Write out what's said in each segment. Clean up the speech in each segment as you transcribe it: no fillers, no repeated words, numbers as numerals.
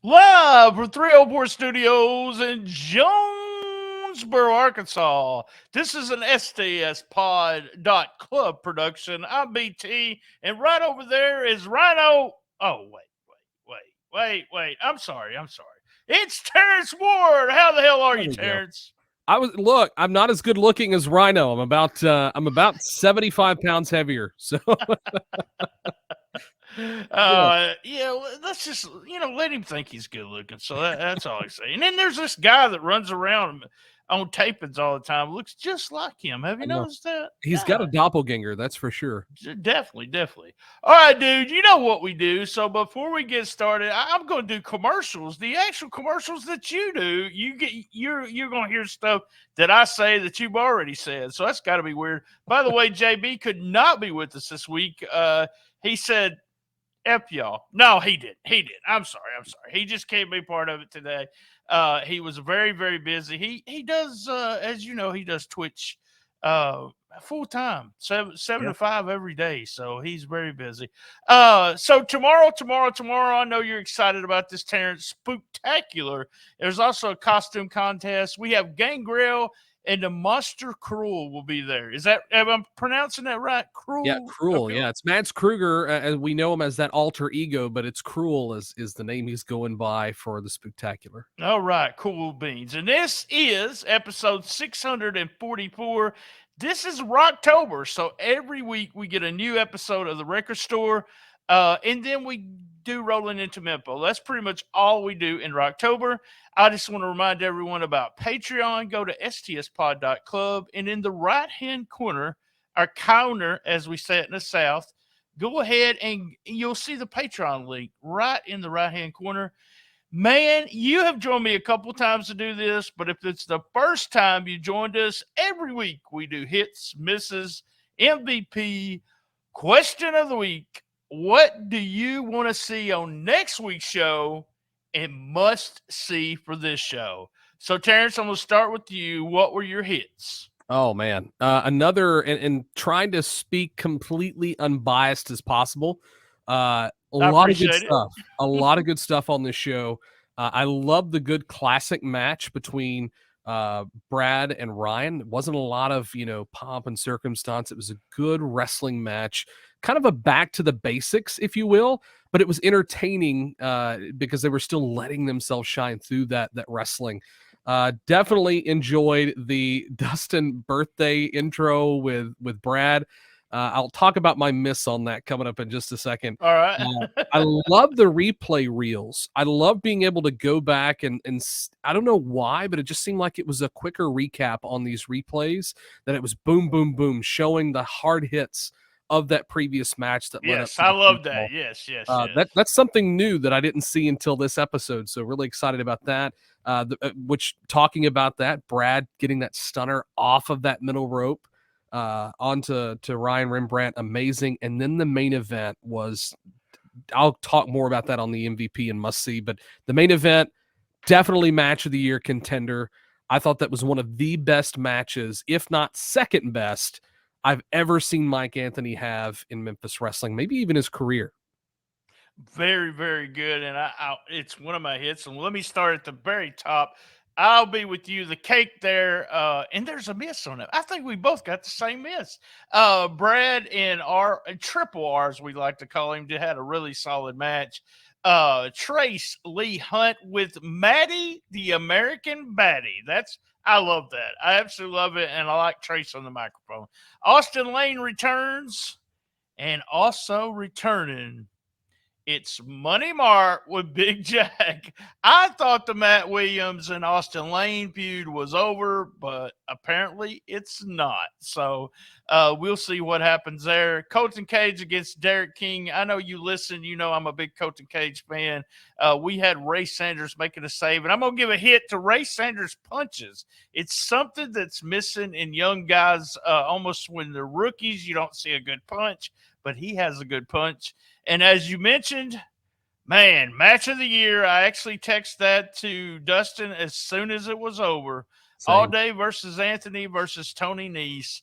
Live from 304 Studios in Jonesboro, Arkansas. This is an STSPod.club production. I'm BT, and right over there is Rhino. Oh, wait. I'm sorry. It's Terrence Ward. How the hell are There you, we go. Terrence? I'm not as good looking as Rhino. I'm about 75 pounds heavier. So Let's just let him think he's good looking. So that's all I say. And then there's this guy that runs around on tapings all the time, looks just like him. Have you I know. noticed that? He's got a doppelganger, that's for sure. Definitely. All right, dude. You know what we do. So before we get started, I'm going to do commercials. The actual commercials that you do, you're going to hear stuff that I say that you've already said. So that's got to be weird. By the way, JB could not be with us this week. He said, F y'all. No, he did. I'm sorry. He just can't be part of it today. He was very, very busy. He does, as you know, he does Twitch full time, 7 to 5 every day. So he's very busy. So tomorrow, I know you're excited about this, Terrence. Spooktacular. There's also a costume contest. We have GANGREL and the Monster Cruel will be there. Am I pronouncing that right? Cruel? Yeah, Cruel. Okay. Yeah, it's Mads Kruger, as we know him as that alter ego, but it's Cruel is the name he's going by for the Spooktacular. All right, cool beans. And this is episode 644. This is Rocktober, so every week we get a new episode of the Record Store, and then we do Rollin Into Mempho. That's pretty much all we do in Rocktober. I just want to remind everyone about Patreon. Go to stspod.club, and in the right-hand corner, our counter, as we say it in the South, go ahead and you'll see the Patreon link right in the right-hand corner. Man, you have joined me a couple times to do this, but if it's the first time you joined us, every week we do hits, misses, MVP, question of the week. What do you want to see on next week's show and must see for this show? So, Terrence, I'm going to start with you. What were your hits? Oh, man. Another, and trying to speak completely unbiased as possible. A lot of good stuff. A lot of good stuff on this show. I love the good classic match between Brad and Ryan. It wasn't a lot of, pomp and circumstance. It was a good wrestling match, kind of a back to the basics, if you will, but it was entertaining because they were still letting themselves shine through that wrestling. Definitely enjoyed the Dustin birthday intro with Brad. I'll talk about my miss on that coming up in just a second. All right. I love the replay reels. I love being able to go back and I don't know why, but it just seemed like it was a quicker recap on these replays, that it was boom, boom, boom, showing the hard hits of that previous match. Yes, I love that. Yes. That's something new that I didn't see until this episode. So really excited about that. Which, talking about that, Brad getting that stunner off of that middle rope onto Ryan Rembrandt, amazing. And then the main event was, I'll talk more about that on the MVP and must see, but the main event, definitely match of the year contender. I thought that was one of the best matches, if not second best, I've ever seen Mike Anthony have in Memphis wrestling, maybe even his career. Very, very good. And it's one of my hits. And let me start at the very top. I'll be with you. The cake there, and there's a miss on it. I think we both got the same miss. Brad and Triple R's, we like to call him, had a really solid match. Trace Lee Hunt with Maddie, the American Baddie. I love that. I absolutely love it, and I like Trace on the microphone. Austin Lane returns, and also returning, it's Money Mart with Big Jack. I thought the Matt Williams and Austin Lane feud was over, but apparently it's not. So we'll see what happens there. Colton Cage against Derek King. I know you listen. You know I'm a big Colton Cage fan. We had Ray Sanders making a save, and I'm going to give a hit to Ray Sanders' punches. It's something that's missing in young guys. Almost when they're rookies, you don't see a good punch, but he has a good punch. And as you mentioned, man, match of the year. I actually texted that to Dustin as soon as it was over. Same. All Day versus Anthony versus Tony Nese.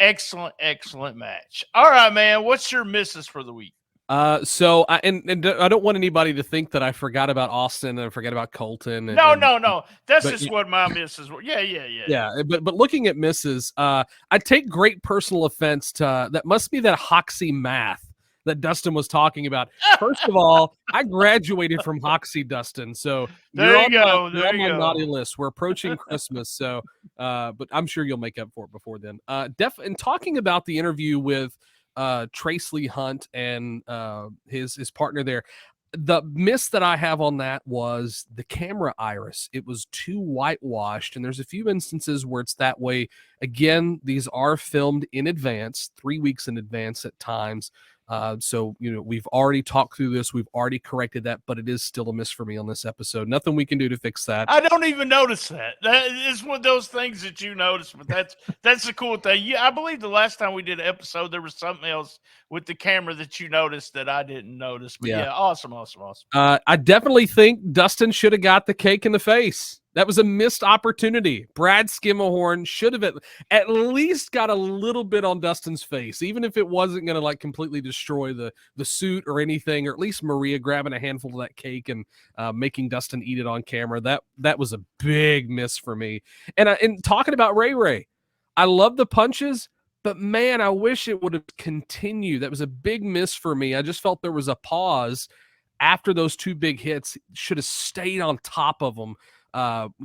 Excellent, excellent match. All right, man. What's your misses for the week? So I don't want anybody to think that I forgot about Austin and I forgot about Colton. No. That's but just what my misses were. Yeah. Yeah, but looking at misses, I take great personal offense to that. Must be that Hoxie math that Dustin was talking about. First of all, I graduated from Hoxie, Dustin, so There you you're go. on There you my go. naughty list. We're approaching Christmas, so but I'm sure you'll make up for it before then. And talking about the interview with Trace Lee Hunt and his partner there. The miss that I have on that was the camera iris. It was too whitewashed, and there's a few instances where it's that way. Again, these are filmed in advance, 3 weeks in advance at times. So, we've already talked through this. We've already corrected that, but it is still a miss for me on this episode. Nothing we can do to fix that. I don't even notice that. That is one of those things that you notice, but that's the cool thing. Yeah, I believe the last time we did an episode, there was something else with the camera that you noticed that I didn't notice. But yeah awesome. I definitely think Dustin should have got the cake in the face. That was a missed opportunity. Brad Skimmerhorn should have at least got a little bit on Dustin's face, even if it wasn't going to completely destroy the suit or anything, or at least Maria grabbing a handful of that cake and making Dustin eat it on camera. That was a big miss for me. And talking about Ray, I love the punches, but man, I wish it would have continued. That was a big miss for me. I just felt there was a pause after those two big hits. Should have stayed on top of them.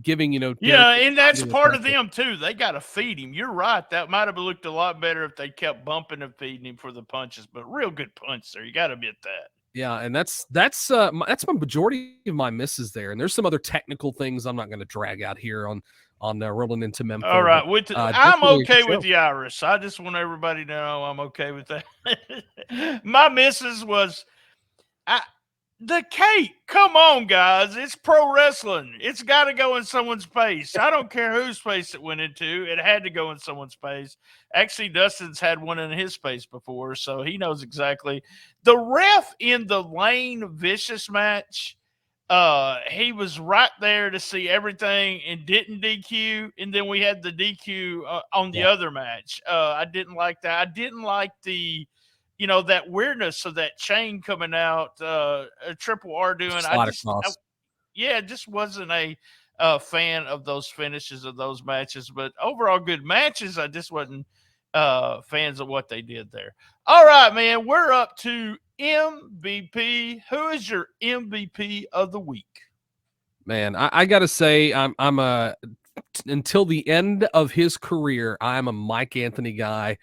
Giving and that's part of them too. They got to feed him. You're right. That might have looked a lot better if they kept bumping and feeding him for the punches. But real good punch there. You got to admit that. Yeah, and that's my majority of my misses there. And there's some other technical things I'm not going to drag out here on Rolling Into Mempho. All right, I'm okay with the iris. I just want everybody to know I'm okay with that. My misses was the cake. Come on, guys. It's pro wrestling. It's got to go in someone's face. I don't care whose face it went into. It had to go in someone's face. Actually, Dustin's had one in his face before, so he knows exactly. The ref in the Lane Vicious match, he was right there to see everything and didn't DQ. And then we had the DQ on the other match. I didn't like that. I didn't like the that weirdness of that chain coming out, a Triple R doing. Just wasn't a fan of those finishes of those matches. But overall, good matches. I just wasn't fans of what they did there. All right, man, we're up to MVP. Who is your MVP of the week? Man, I gotta say, I'm until the end of his career, I'm a Mike Anthony guy.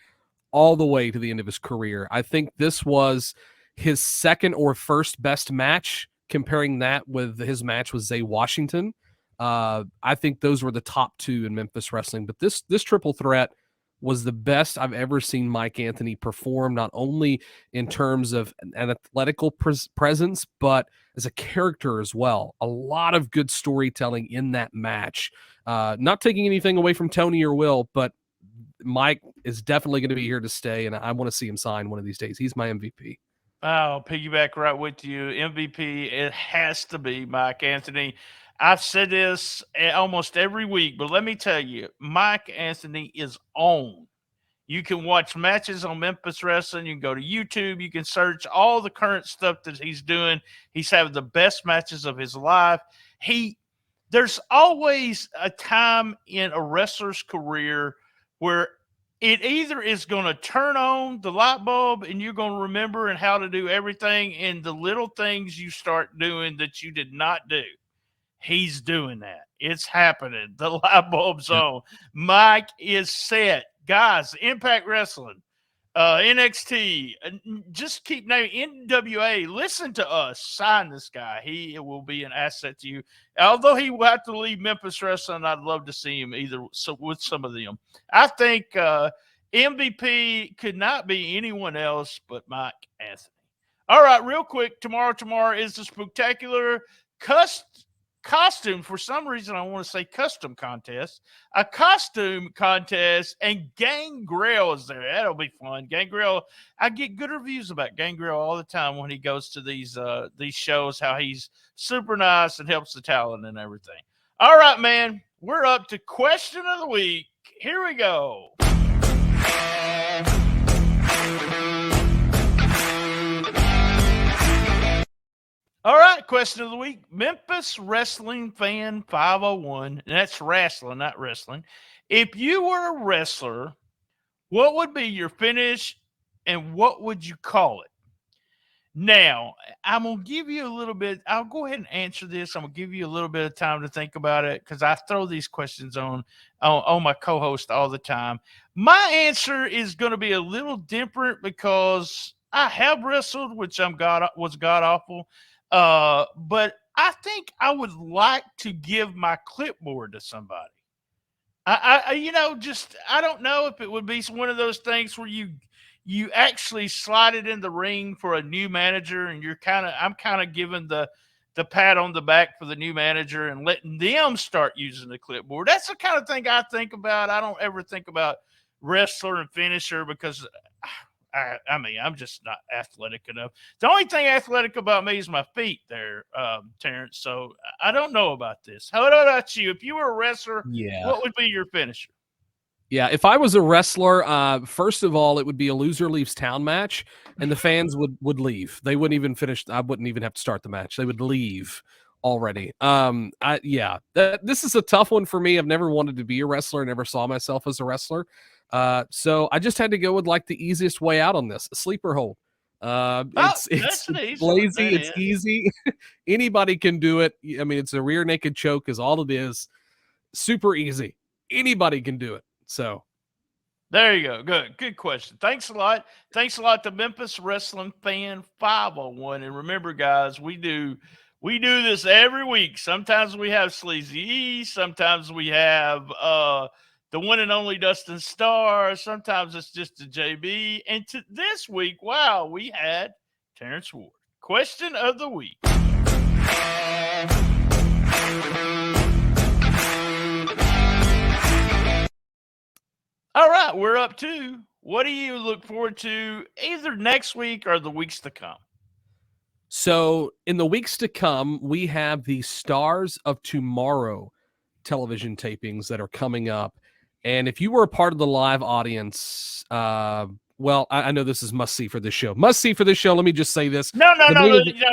All the way to the end of his career. I think this was his second or first best match, comparing that with his match with Zay Washington. I think those were the top two in Memphis wrestling, but this triple threat was the best I've ever seen Mike Anthony perform, not only in terms of an athletical presence, but as a character as well. A lot of good storytelling in that match. Not taking anything away from Tony or Will, but Mike is definitely going to be here to stay, and I want to see him sign one of these days. He's my MVP. I'll piggyback right with you. MVP, it has to be Mike Anthony. I've said this almost every week, but let me tell you, Mike Anthony is on. You can watch matches on Memphis Wrestling. You can go to YouTube. You can search all the current stuff that he's doing. He's having the best matches of his life. There's always a time in a wrestler's career where it either is going to turn on the light bulb and you're going to remember and how to do everything, and the little things you start doing that you did not do. He's doing that. It's happening. The light bulb's on. Mike is set. Guys, Impact Wrestling, NXT, just keep naming NWA. Listen to us. Sign this guy. He will be an asset to you. Although he will have to leave Memphis Wrestling, I'd love to see him with some of them. I think MVP could not be anyone else but Mike Anthony. All right, real quick. Tomorrow is the SPOOKtacular costume, for some reason I want to say custom contest, a costume contest, and Gangrel is there. That'll be fun. Gangrel, I get good reviews about Gangrel all the time when he goes to these shows, how he's super nice and helps the talent and everything. All right, man, we're up to question of the week. Here we go. All right, question of the week. Memphis Wrestling Fan 501, and that's wrestling, not wrestling. If you were a wrestler, what would be your finish and what would you call it? Now, I'm going to give you a little bit. I'll go ahead and answer this. I'm going to give you a little bit of time to think about it because I throw these questions on my co-host all the time. My answer is going to be a little different because I have wrestled, which was god awful. But I think I would like to give my clipboard to somebody. I don't know if it would be one of those things where you actually slide it in the ring for a new manager, and I'm kind of giving the pat on the back for the new manager and letting them start using the clipboard. That's the kind of thing I think about. I don't ever think about wrestler and finisher because I mean, I'm just not athletic enough. The only thing athletic about me is my feet there, Terrence. So I don't know about this. How about you? If you were a wrestler, what would be your finisher? Yeah, if I was a wrestler, first of all, it would be a loser leaves town match, and the fans would leave. They wouldn't even finish. I wouldn't even have to start the match. They would leave already. This is a tough one for me. I've never wanted to be a wrestler. Never saw myself as a wrestler. So I just had to go with like the easiest way out on this, a sleeper hold. It's lazy, it's easy. Anybody can do it. I mean, it's a rear naked choke is all it is. Super easy. Anybody can do it. So there you go. Good question. Thanks a lot. Thanks a lot to Memphis Wrestling Fan 501. And remember, guys, we do this every week. Sometimes we have Sleazy E. Sometimes we have the one and only Dustin Starr. Sometimes it's just a JB. And this week, wow, we had Terrence Ward. Question of the week. All right, we're up to what do you look forward to either next week or the weeks to come? So in the weeks to come, we have the Stars of Tomorrow television tapings that are coming up. And if you were a part of the live audience, well, I know this is must see for this show. Must see for this show. Let me just say this. No.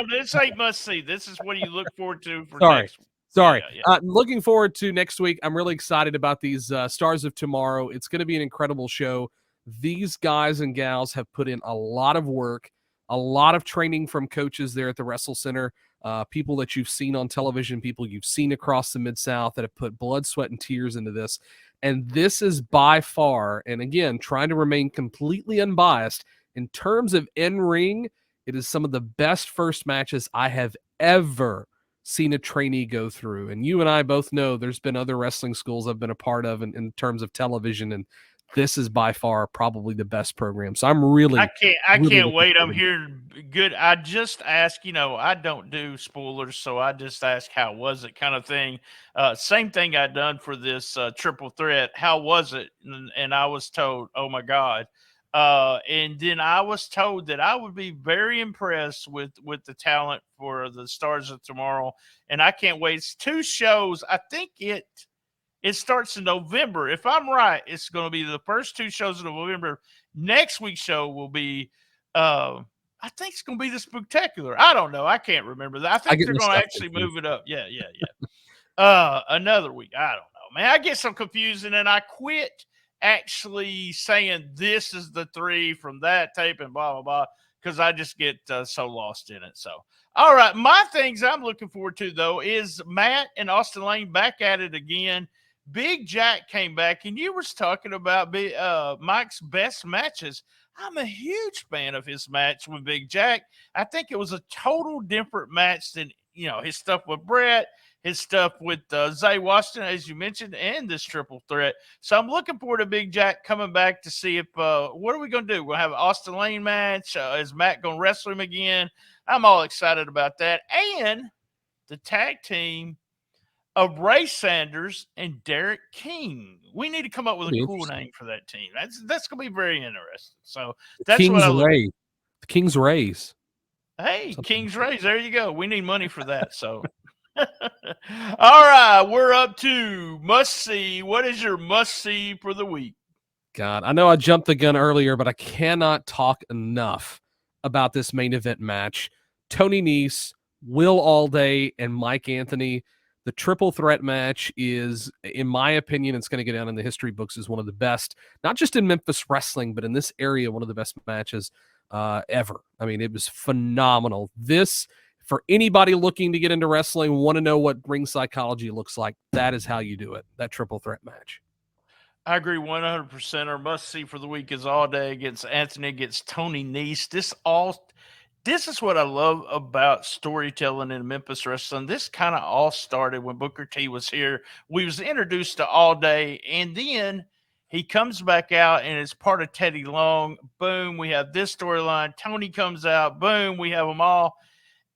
This ain't must see. This is what you look forward to for next week. Sorry. Yeah. Looking forward to next week. I'm really excited about these Stars of Tomorrow. It's going to be an incredible show. These guys and gals have put in a lot of work, a lot of training from coaches there at the Wrestle Center, people that you've seen on television, people you've seen across the Mid-South that have put blood, sweat, and tears into this. And this is by far, and again, trying to remain completely unbiased, in terms of in-ring, it is some of the best first matches I have ever seen a trainee go through. And you and I both know there's been other wrestling schools I've been a part of in terms of television, and this is by far probably the best program. So I'm really I can't wait. I'm hearing good. I just ask, I don't do spoilers, so I just ask how was it kind of thing. Same thing I done for this triple threat. How was it? And I was told, oh my God. And then I was told that I would be very impressed with the talent for the Stars of Tomorrow. And I can't wait. It's 2 shows. I think it starts in November. If I'm right, it's going to be the first 2 shows in November. Next week's show will be, I think it's going to be the SPOOKtacular. I don't know. I can't remember that. I think they're going to actually move it up. Yeah. Another week. I don't know, man. I get so confused, and then I quit actually saying this is the 3 from that tape and blah, blah, blah, because I just get so lost in it. So, all right. My things I'm looking forward to, though, is Matt and Austin Lane back at it again. Big Jack came back, and you was talking about Mike's best matches. I'm a huge fan of his match with Big Jack. I think it was a total different match than, his stuff with Brett, his stuff with Zay Washington, as you mentioned, and this triple threat. So I'm looking forward to Big Jack coming back to see if what are we going to do? We'll have an Austin Lane match. Is Matt going to wrestle him again? I'm all excited about that. And the tag team of Ray Sanders and Derek King. We need to come up with a cool name for that team. That's going to be very interesting. So that's King's what I look. The King's Rays. Hey, King's Rays. There you go. We need money for that. So. All right, we're up to must see. What is your must see for the week? God, I know I jumped the gun earlier, but I cannot talk enough about this main event match. Tony Nese, Will Alday and Mike Anthony. The triple threat match is, in my opinion, it's going to go down in the history books as one of the best, not just in Memphis wrestling, but in this area, one of the best matches ever. I mean, it was phenomenal. This, for anybody looking to get into wrestling, want to know what ring psychology looks like, that is how you do it, that triple threat match. I agree 100%. Our must-see for the week is Alday against Anthony against Tony Nese. This is what I love about storytelling in Memphis wrestling. This kind of all started when Booker T was here. We was introduced to Alday, and then he comes back out and it's part of Teddy Long. Boom, we have this storyline. Tony comes out. Boom, we have them all.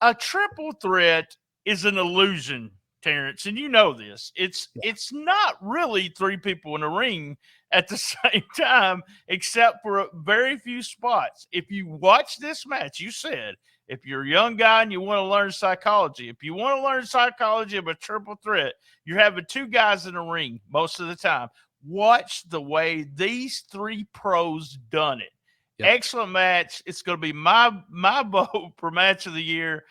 A triple threat is an illusion, Terrence, and you know this. It's not really three people in a ring at the same time, except for a very few spots. If you watch this match, you said, if you're a young guy and you want to learn psychology, if you want to learn psychology of a triple threat, you're having two guys in a ring most of the time. Watch the way these three pros done it. Yep. Excellent match. It's going to be my vote for match of the year.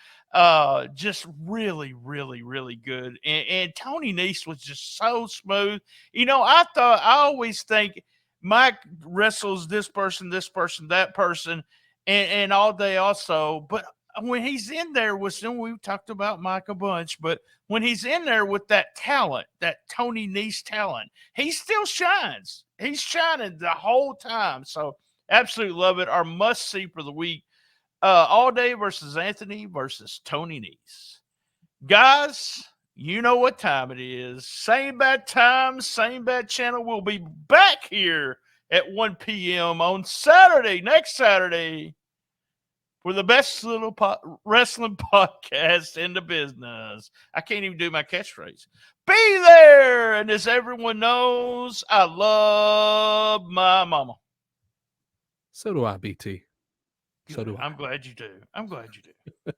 Just really, really, really good. And Tony Nese was just so smooth. You know, I always think Mike wrestles this person, that person, and Alday also. But when he's in there with some, we talked about Mike a bunch, but when he's in there with that talent, that Tony Nese talent, he still shines. He's shining the whole time. So absolutely love it. Our must see for the week. Alday versus Anthony versus Tony Nese. Guys, you know what time it is. Same bad time, same bad channel. We'll be back here at 1 p.m. on Saturday, next Saturday, for the best little wrestling podcast in the business. I can't even do my catchphrase. Be there! And as everyone knows, I love my mama. So do I, BT. So do I. I'm glad you do.